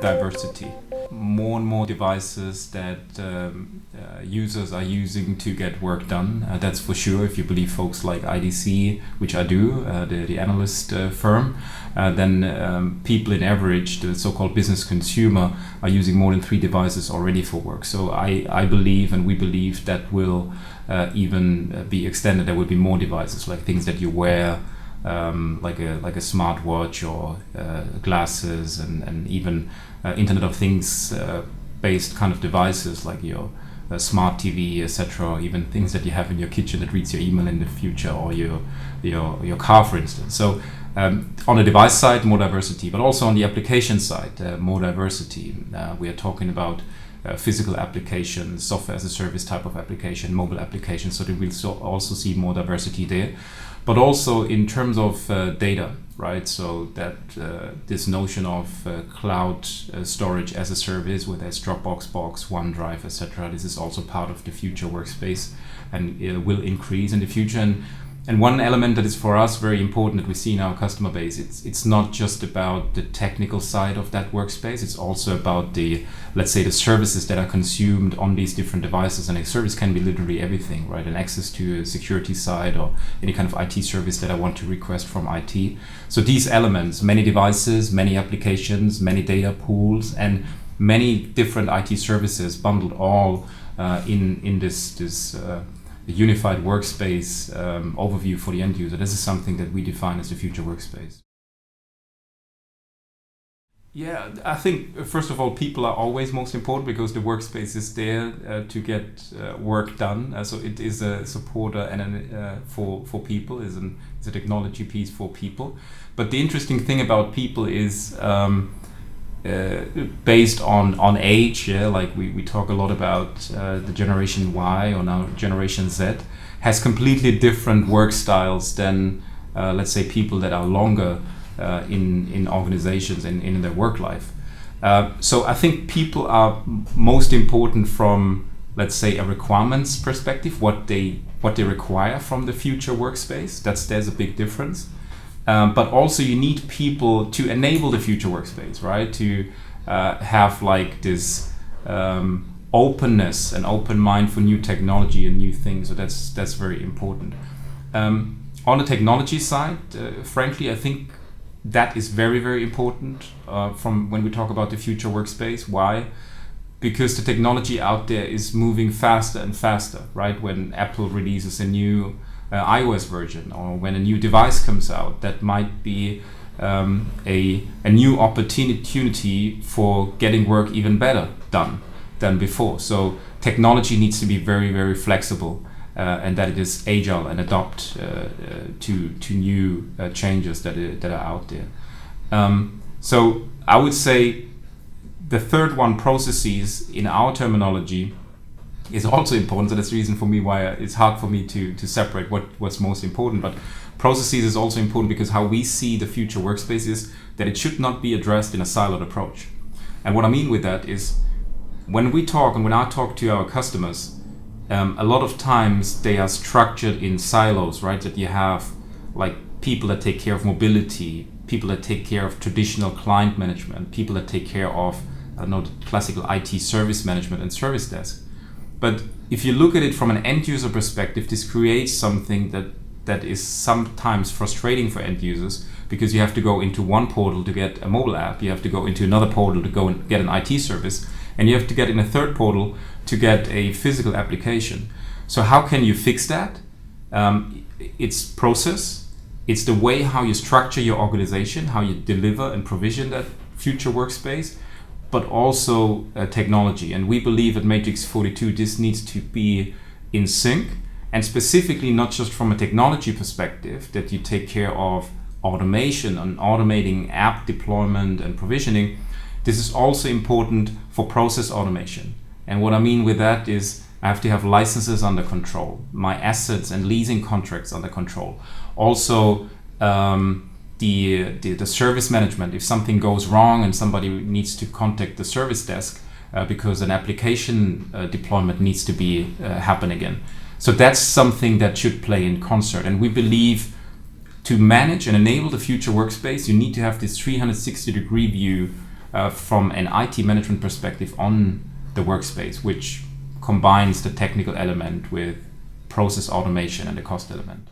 diversity. More and more devices that users are using to get work done. That's for sure. If you believe folks like IDC, which I do, the analyst firm, then people in average, the so-called business consumer, are using more than 3 devices already for work. So I believe, and we believe, that will even be extended. There will be more devices, like things that you wear, like a smartwatch or glasses, and even Internet of Things based kind of devices, like your smart TV, etc., or even things that you have in your kitchen that reads your email in the future, or your car, for instance. So on the device side, more diversity, but also on the application side, more diversity. We are talking about physical applications, software as a service type of application, mobile applications, so that we'll also see more diversity there. But also in terms of data, right? So that this notion of cloud storage as a service, whether it's Dropbox, Box, OneDrive, etc., this is also part of the future workspace, and it will increase in the future. And one element that is for us very important that we see in our customer base, it's not just about the technical side of that workspace, it's also about the, let's say, the services that are consumed on these different devices. And a service can be literally everything, right? An access to a security side or any kind of IT service that I want to request from IT. So these elements, many devices, many applications, many data pools, and many different IT services bundled all in this unified workspace overview for the end user. This is something that we define as the future workspace. Yeah, I think first of all, people are always most important, because the workspace is there to get work done. So it is a supporter and for people, is a technology piece for people. But the interesting thing about people is based on age, like we talk a lot about the generation Y, or now generation Z, has completely different work styles than let's say people that are longer in organizations and in their work life. So I think people are most important from, let's say, a requirements perspective, what they require from the future workspace. There's a big difference. But also you need people to enable the future workspace, right? To have like this openness and open mind for new technology and new things. So that's very important. On the technology side, frankly, I think that is very, very important from when we talk about the future workspace. Why? Because the technology out there is moving faster and faster, right? When Apple releases a new iOS version, or when a new device comes out, that might be a new opportunity for getting work even better done than before. So technology needs to be very, very flexible, and that it is agile and adapt to new changes that are out there. So I would say the third one, processes, in our terminology, is also important. So that's the reason for me why it's hard for me to separate what's most important. But processes is also important, because how we see the future workspace is that it should not be addressed in a siloed approach. And what I mean with that is, when we talk and when I talk to our customers, a lot of times they are structured in silos, right? That you have like people that take care of mobility, people that take care of traditional client management, people that take care of the classical IT service management and service desk. But if you look at it from an end user perspective, this creates something that is sometimes frustrating for end users, because you have to go into one portal to get a mobile app, you have to go into another portal to go and get an IT service, and you have to get in a third portal to get a physical application. So how can you fix that? It's process, it's the way how you structure your organization, how you deliver and provision that future workspace, but also technology. And we believe at Matrix 42 this needs to be in sync, and specifically not just from a technology perspective, that you take care of automation and automating app deployment and provisioning. This is also important for process automation. And what I mean with that is, I have to have licenses under control, my assets and leasing contracts under control. Also, the service management, if something goes wrong and somebody needs to contact the service desk because an application deployment needs to be happen again. So that's something that should play in concert. And we believe to manage and enable the future workspace, you need to have this 360-degree view from an IT management perspective on the workspace, which combines the technical element with process automation and the cost element.